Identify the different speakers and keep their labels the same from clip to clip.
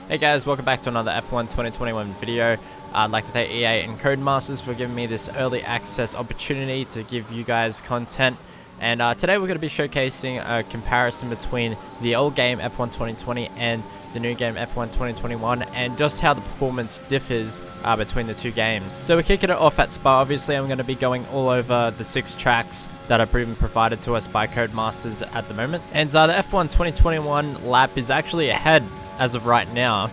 Speaker 1: Hey guys, welcome back to another F1 2021 video. I'd like to thank EA and Codemasters for giving me this early access opportunity to give you guys content. And today we're going to be showcasing a comparison between the old game F1 2020 and the new game F1 2021 and just how the performance differs between the two games. So we're kicking it off at Spa. Obviously I'm going to be going all over the 6 tracks that are being provided to us by Codemasters at the moment. And the F1 2021 lap is actually ahead as of right now,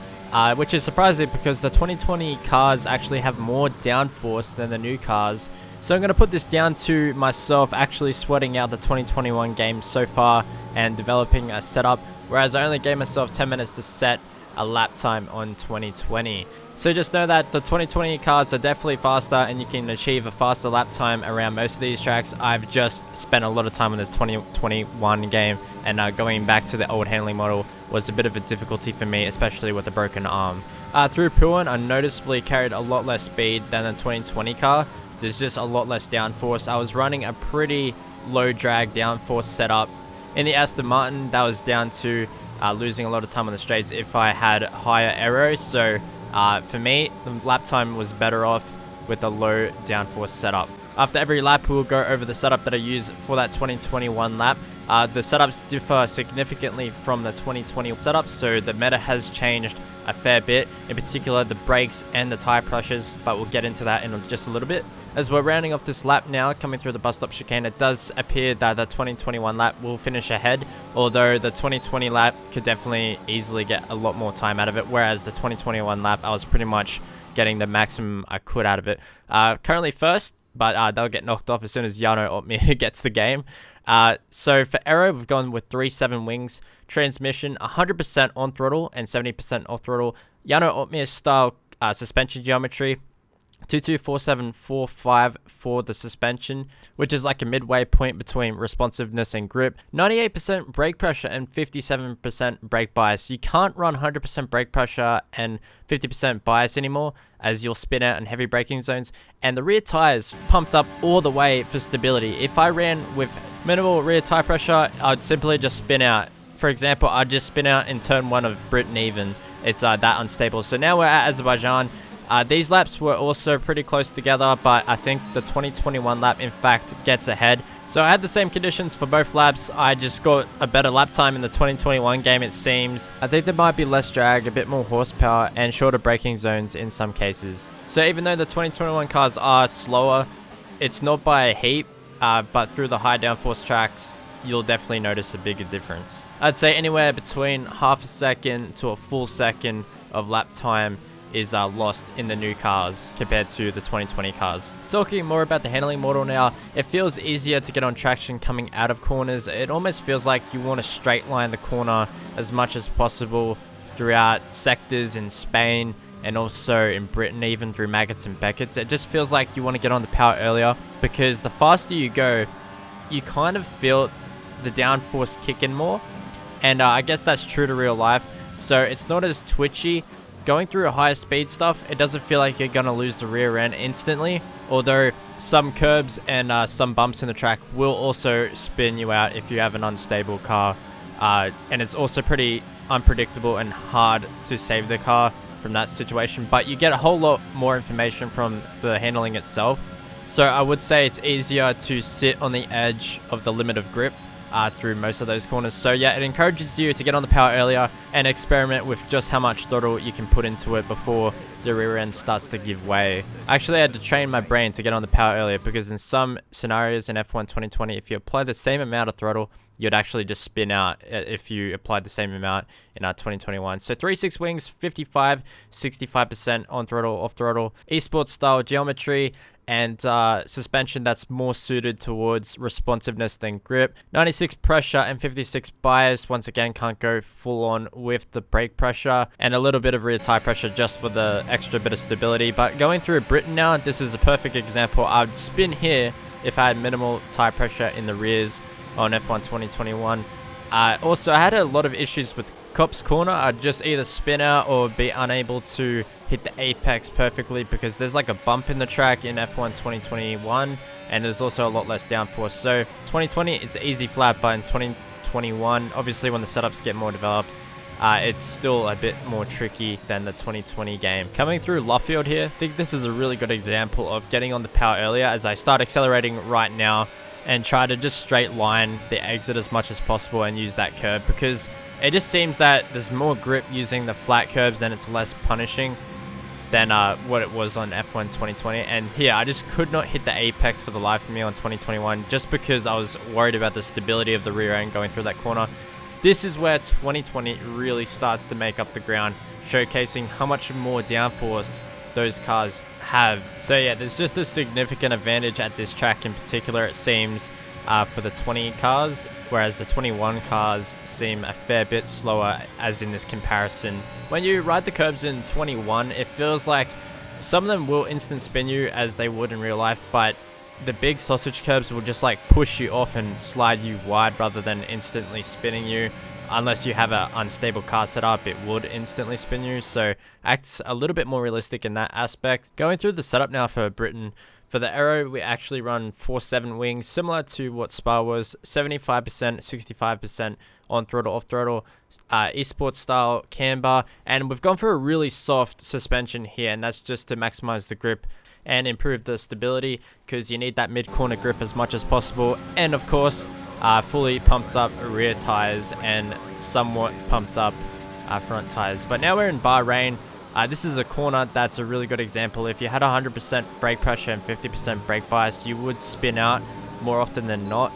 Speaker 1: which is surprising because the 2020 cars actually have more downforce than the new cars. So I'm going to put this down to myself actually sweating out the 2021 game so far and developing a setup, whereas I only gave myself 10 minutes to set a lap time on 2020. So just know that the 2020 cars are definitely faster and you can achieve a faster lap time around most of these tracks. I've just spent a lot of time on this 2021 game, and going back to the old handling model was a bit of a difficulty for me, especially with a broken arm. Through Pullen, I noticeably carried a lot less speed than the 2020 car. There's just a lot less downforce. I was running a pretty low drag downforce setup. In the Aston Martin, that was down to losing a lot of time on the straights if I had higher aero. So for me, the lap time was better off with a low downforce setup. After every lap, we'll go over the setup that I use for that 2021 lap. The setups differ significantly from the 2020 setup, so the meta has changed a fair bit, in particular the brakes and the tire pressures, but we'll get into that in just a little bit. As we're rounding off this lap now, coming through the bus stop chicane, it does appear that the 2021 lap will finish ahead, although the 2020 lap could definitely easily get a lot more time out of it, whereas the 2021 lap, I was pretty much getting the maximum I could out of it. Currently first, but they'll get knocked off as soon as Jarno Opmeer gets the game. So for aero, we've gone with 3.7 wings. Transmission, 100% on throttle and 70% off throttle. Jarno Opmeer style suspension geometry. 224745 for the suspension, which is like a midway point between responsiveness and grip. 98% brake pressure and 57% brake bias. You can't run 100% brake pressure and 50% bias anymore, as you'll spin out in heavy braking zones. And the rear tires pumped up all the way for stability. If I ran with minimal rear tire pressure, I'd simply just spin out. For example, I'd just spin out in turn 1 of Britain even. It's that unstable. So now we're at Azerbaijan. These laps were also pretty close together, but I think the 2021 lap in fact gets ahead. So I had the same conditions for both laps. I just got a better lap time in the 2021 game, it seems. I think there might be less drag, a bit more horsepower, and shorter braking zones in some cases. So even though the 2021 cars are slower, it's not by a heap, but through the high downforce tracks, you'll definitely notice a bigger difference. I'd say anywhere between half a second to a full second of lap time is lost in the new cars compared to the 2020 cars. Talking more about the handling model now, it feels easier to get on traction coming out of corners. It almost feels like you want to straight line the corner as much as possible throughout sectors in Spain and also in Britain, even through Maggots and Beckett's. It just feels like you want to get on the power earlier, because the faster you go, you kind of feel the downforce kick in more, and I guess that's true to real life, so it's not as twitchy. Going through higher speed stuff, it doesn't feel like you're going to lose the rear end instantly, although some curbs and some bumps in the track will also spin you out if you have an unstable car, and it's also pretty unpredictable and hard to save the car from that situation, but you get a whole lot more information from the handling itself. So I would say it's easier to sit on the edge of the limit of grip through most of those corners. So yeah, it encourages you to get on the power earlier and experiment with just how much throttle you can put into it before the rear end starts to give way. Actually, I had to train my brain to get on the power earlier, because in some scenarios in F1 2020, if you apply the same amount of throttle, you'd actually just spin out if you applied the same amount in 2021. So 3.6 wings, 55, 65% on throttle, off throttle, esports style geometry, and suspension that's more suited towards responsiveness than grip. 96 pressure and 56 bias. Once again, can't go full on with the brake pressure, and a little bit of rear tire pressure just for the extra bit of stability. But going through Britain now, this is a perfect example. I'd spin here if I had minimal tire pressure in the rears on F1 2021. Also, I had a lot of issues with Copse Corner. I'd just either spin out or be unable to hit the apex perfectly, because there's like a bump in the track in F1 2021, and there's also a lot less downforce. So 2020, it's easy flat, but in 2021, obviously when the setups get more developed, it's still a bit more tricky than the 2020 game. Coming through Luffield here, I think this is a really good example of getting on the power earlier as I start accelerating right now and try to just straight line the exit as much as possible and use that curb, because it just seems that there's more grip using the flat curbs and it's less punishing than what it was on F1 2020. And here, I just could not hit the apex for the life of me on 2021 just because I was worried about the stability of the rear end going through that corner. This is where 2020 really starts to make up the ground, showcasing how much more downforce those cars have. So yeah, there's just a significant advantage at this track in particular, it seems, for the 20 cars, whereas the 21 cars seem a fair bit slower as in this comparison. When you ride the curbs in 21, it feels like some of them will instant spin you as they would in real life, but the big sausage curbs will just like push you off and slide you wide rather than instantly spinning you. Unless you have an unstable car setup, it would instantly spin you, so acts a little bit more realistic in that aspect. Going through the setup now for Britain. For the aero, we actually run 4.7 wings, similar to what Spa was, 75%, 65% on throttle, off throttle, esports style camber, and we've gone for a really soft suspension here, and that's just to maximize the grip and improve the stability, because you need that mid-corner grip as much as possible, and of course, fully pumped up rear tires and somewhat pumped up front tires. But now we're in Bahrain. This is a corner that's a really good example. If you had 100% brake pressure and 50% brake bias, you would spin out more often than not,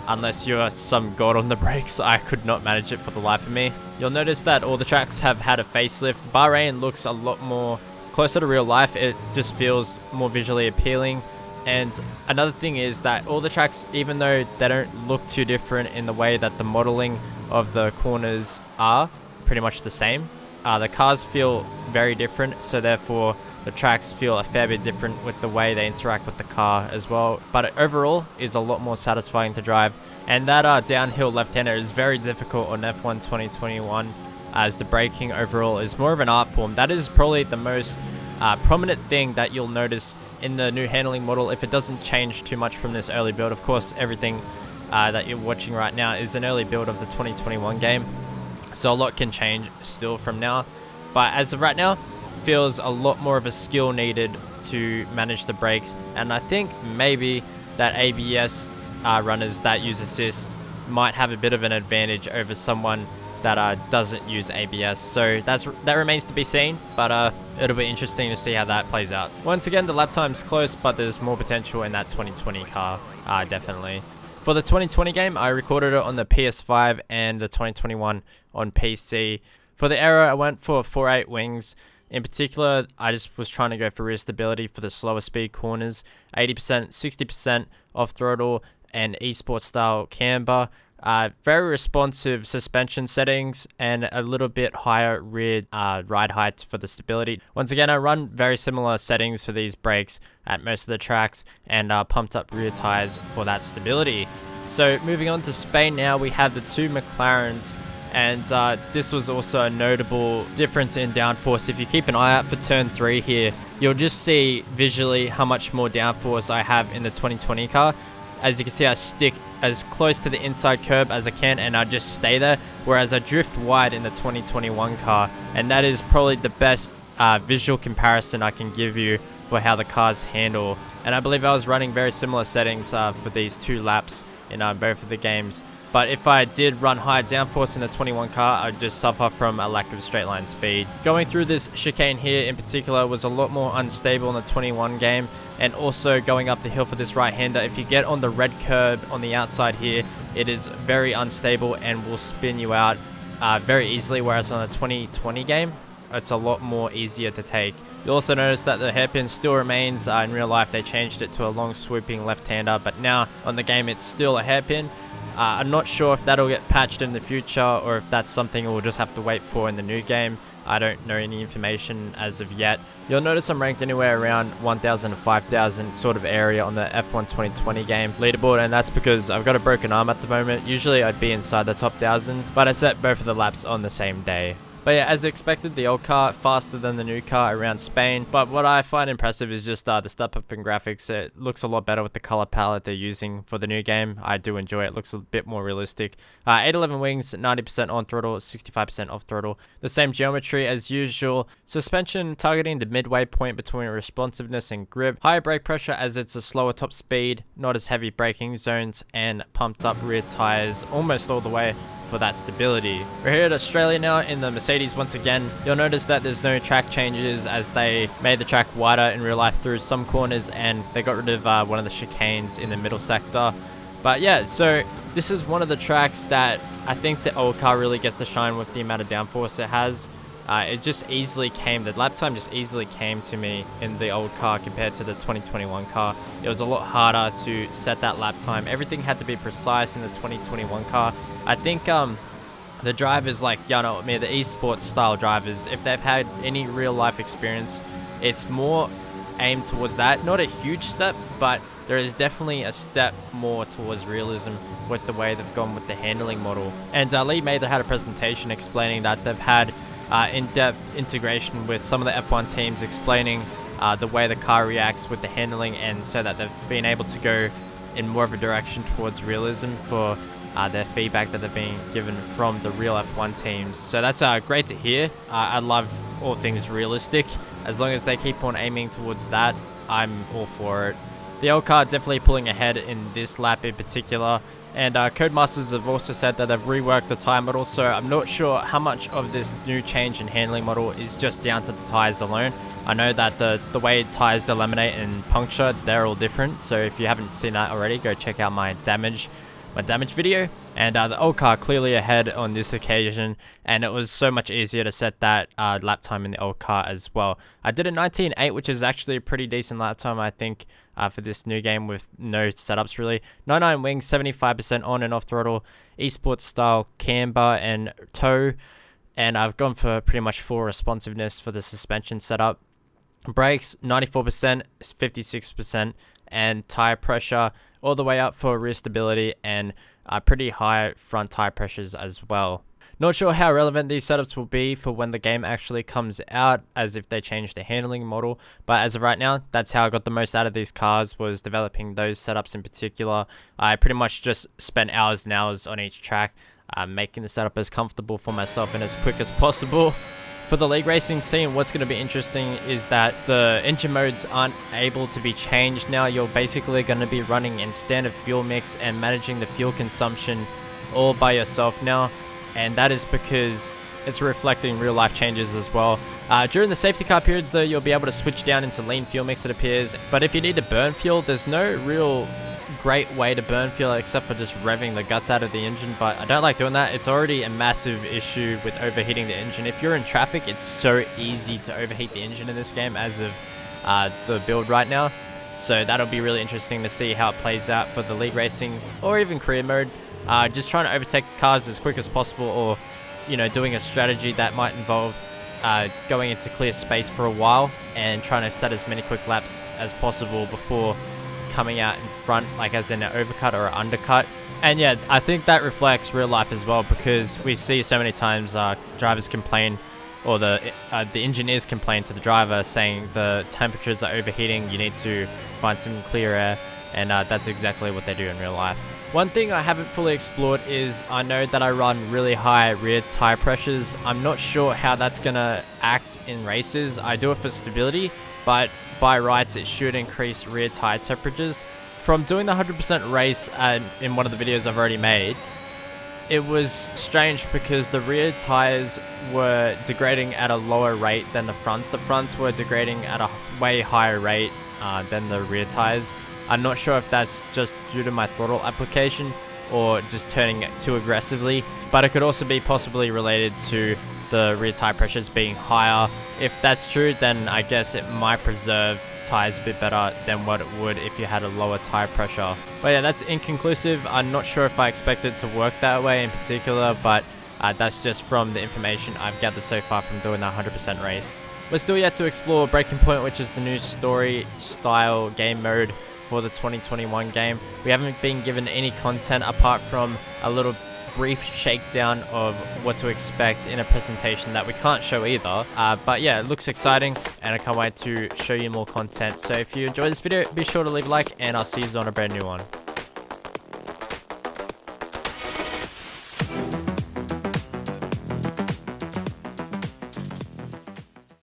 Speaker 1: unless you're some god on the brakes. I could not manage it for the life of me. You'll notice that all the tracks have had a facelift. Bahrain looks a lot more closer to real life. It just feels more visually appealing. And another thing is that all the tracks, even though they don't look too different in the way that the modeling of the corners are pretty much the same, the cars feel very different, so therefore the tracks feel a fair bit different with the way they interact with the car as well. But it overall is a lot more satisfying to drive, and that downhill left-hander is very difficult on F1 2021, as the braking overall is more of an art form. That is probably the most prominent thing that you'll notice in the new handling model if it doesn't change too much from this early build. Of course, everything that you're watching right now is an early build of the 2021 game, so a lot can change still from now, but as of right now, feels a lot more of a skill needed to manage the brakes. And I think maybe that ABS runners that use assist might have a bit of an advantage over someone that doesn't use ABS, so that remains to be seen, but it'll be interesting to see how that plays out. Once again, the lap time's close, but there's more potential in that 2020 car, definitely. For the 2020 game, I recorded it on the PS5 and the 2021 on PC. For the aero, I went for 4.8 wings. In particular, I just was trying to go for rear stability for the slower speed corners, 80%, 60% off throttle, and esports style camber. Very responsive suspension settings and a little bit higher rear ride height for the stability. Once again, I run very similar settings for these brakes at most of the tracks, and pumped up rear tires for that stability. So moving on to Spain now, we have the two McLarens, and this was also a notable difference in downforce. If you keep an eye out for turn 3 here, you'll just see visually how much more downforce I have in the 2020 car. As you can see, I stick as close to the inside curb as I can, and I just stay there, whereas I drift wide in the 2021 car, and that is probably the best visual comparison I can give you for how the cars handle. And I believe I was running very similar settings for these 2 laps in both of the games. But if I did run higher downforce in the 21 car, I'd just suffer from a lack of straight line speed. Going through this chicane here in particular was a lot more unstable in the 21 game, and also going up the hill for this right-hander. If you get on the red curb on the outside here, it is very unstable and will spin you out very easily, whereas on the 2020 game, it's a lot more easier to take. You'll also notice that the hairpin still remains. In real life, they changed it to a long swooping left-hander, but now on the game, it's still a hairpin. I'm not sure if that'll get patched in the future, or if that's something we'll just have to wait for in the new game. I don't know any information as of yet. You'll notice I'm ranked anywhere around 1,000 to 5,000 sort of area on the F1 2020 game leaderboard, and that's because I've got a broken arm at the moment. Usually I'd be inside the top 1,000, but I set both of the laps on the same day. But yeah, as expected, the old car faster than the new car around Spain. But what I find impressive is just the step up in graphics. It looks a lot better with the color palette they're using for the new game. I do enjoy it. It looks a bit more realistic. 811 wings, 90% on throttle, 65% off throttle. The same geometry as usual. Suspension targeting the midway point between responsiveness and grip. Higher brake pressure as it's a slower top speed, not as heavy braking zones, and pumped up rear tires almost all the way for that stability. We're here at Australia now in the Mercedes once again. You'll notice that there's no track changes as they made the track wider in real life through some corners, and they got rid of one of the chicanes in the middle sector. But yeah, so this is one of the tracks that I think the old car really gets to shine with the amount of downforce it has. It just easily came, the lap time just easily came to me in the old car compared to the 2021 car. It was a lot harder to set that lap time. Everything had to be precise in the 2021 car. I think the drivers like, the esports style drivers, if they've had any real life experience, it's more aimed towards that. Not a huge step, but there is definitely a step more towards realism with the way they've gone with the handling model. And Lee Mather had a presentation explaining that they've had in-depth integration with some of the F1 teams, explaining the way the car reacts with the handling, and so that they've been able to go in more of a direction towards realism for their feedback that they're being given from the real F1 teams. So that's great to hear. I love all things realistic. As long as they keep on aiming towards that, I'm all for it. The old car definitely pulling ahead in this lap in particular. And Codemasters have also said that they've reworked the tyre model, so I'm not sure how much of this new change in handling model is just down to the tyres alone. I know that the way tyres delaminate and puncture, they're all different, so if you haven't seen that already, go check out my damage video. And the old car clearly ahead on this occasion, and it was so much easier to set that lap time in the old car as well. I did a 19.8, which is actually a pretty decent lap time, I think, for this new game with no setups really. 99 wings, 75% on and off throttle, esports style camber and toe, and I've gone for pretty much full responsiveness for the suspension setup. Brakes 94%, 56%, and tire pressure all the way up for rear stability, and pretty high front tire pressures as well. Not sure how relevant these setups will be for when the game actually comes out, as if they change the handling model, but as of right now, that's how I got the most out of these cars, was developing those setups in particular. I pretty much just spent hours and hours on each track, making the setup as comfortable for myself and as quick as possible. For the league racing scene, what's going to be interesting is that the engine modes aren't able to be changed now. You're basically going to be running in standard fuel mix and managing the fuel consumption all by yourself now, and that is because it's reflecting real life changes as well. During the safety car periods though, you'll be able to switch down into lean fuel mix, it appears, but if you need to burn fuel, there's no real great way to burn fuel except for just revving the guts out of the engine, but I don't like doing that. It's already a massive issue with overheating the engine. If you're in traffic, it's so easy to overheat the engine in this game as of the build right now, so that'll be really interesting to see how it plays out for the league racing or even career mode. Just trying to overtake cars as quick as possible, or doing a strategy that might involve going into clear space for a while and trying to set as many quick laps as possible before coming out in front, like as in an overcut or an undercut. And yeah, I think that reflects real life as well, because we see so many times drivers complain, or the engineers complain to the driver saying the temperatures are overheating, you need to find some clear air, and that's exactly what they do in real life. One thing I haven't fully explored is I know that I run really high rear tire pressures. I'm not sure how that's gonna act in races. I do it for stability, but by rights it should increase rear tire temperatures. From doing the 100% race in one of the videos I've already made, it was strange because the rear tires were degrading at a lower rate than the fronts. The fronts were degrading at a way higher rate than the rear tires. I'm not sure if that's just due to my throttle application or just turning it too aggressively, but it could also be possibly related to the rear tire pressures being higher. If that's true, then I guess it might preserve tires a bit better than what it would if you had a lower tire pressure. But yeah, that's inconclusive. I'm not sure if I expect it to work that way in particular, but that's just from the information I've gathered so far from doing that 100% race. We're still yet to explore Breaking Point, which is the new story style game mode for the 2021 game. We haven't been given any content apart from a little brief shakedown of what to expect in a presentation that we can't show either. But yeah, it looks exciting and I can't wait to show you more content. So if you enjoyed this video, be sure to leave a like and I'll see you on a brand new one.